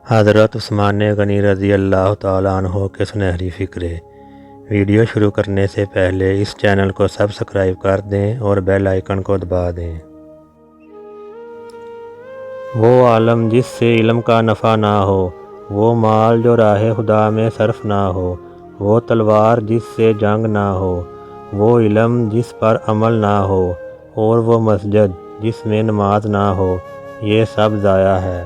حضرت عثمان غنی رضی اللہ تعالیٰ عنہ کے سنہری فکرے۔ ویڈیو شروع کرنے سے پہلے اس چینل کو سبسکرائب کر دیں اور بیل آئیکن کو دبا دیں۔ وہ عالم جس سے علم کا نفع نہ ہو، وہ مال جو راہ خدا میں صرف نہ ہو، وہ تلوار جس سے جنگ نہ ہو، وہ علم جس پر عمل نہ ہو، اور وہ مسجد جس میں نماز نہ ہو، یہ سب ضائع ہے۔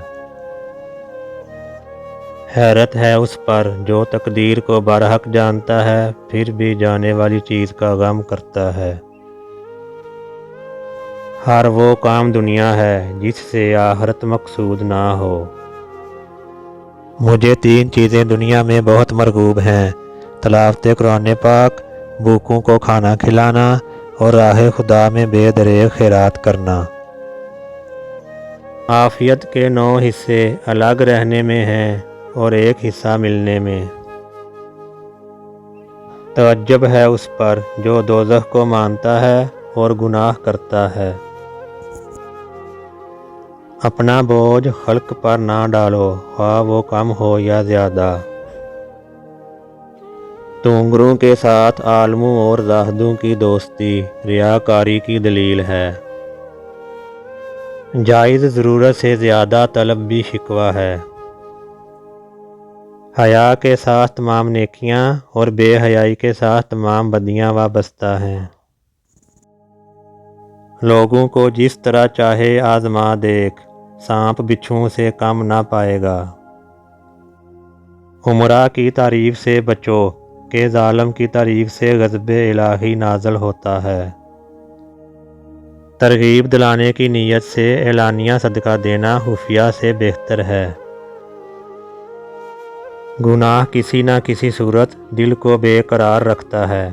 حیرت ہے اس پر جو تقدیر کو برحق جانتا ہے، پھر بھی جانے والی چیز کا غم کرتا ہے۔ ہر وہ کام دنیا ہے جس سے آخرت مقصود نہ ہو۔ مجھے 3 چیزیں دنیا میں بہت مرغوب ہیں: تلاوت قرآن پاک، بھوکوں کو کھانا کھلانا، اور راہ خدا میں بے دریغ خیرات کرنا۔ عافیت کے 9 حصے الگ رہنے میں ہیں اور 1 حصہ ملنے میں۔ تعجب ہے اس پر جو دوزخ کو مانتا ہے اور گناہ کرتا ہے۔ اپنا بوجھ خلق پر نہ ڈالو، خواہ وہ کم ہو یا زیادہ۔ ٹونگروں کے ساتھ عالموں اور زاہدوں کی دوستی ریاکاری کی دلیل ہے۔ جائز ضرورت سے زیادہ طلب بھی شکوہ ہے۔ حیا کے ساتھ تمام نیکیاں اور بے حیائی کے ساتھ تمام بدیاں وابستہ ہیں۔ لوگوں کو جس طرح چاہے آزما دیکھ، سانپ بچھوؤں سے کم نہ پائے گا۔ امراء کی تعریف سے بچو کہ ظالم کی تعریف سے غضب الہی نازل ہوتا ہے۔ ترغیب دلانے کی نیت سے اعلانیہ صدقہ دینا خفیہ سے بہتر ہے۔ گناہ کسی نہ کسی صورت دل کو بے قرار رکھتا ہے۔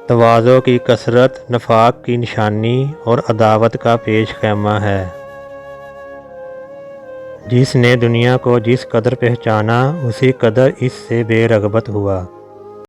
تواضع کی کثرت نفاق کی نشانی اور عداوت کا پیش خیمہ ہے۔ جس نے دنیا کو جس قدر پہچانا، اسی قدر اس سے بے رغبت ہوا۔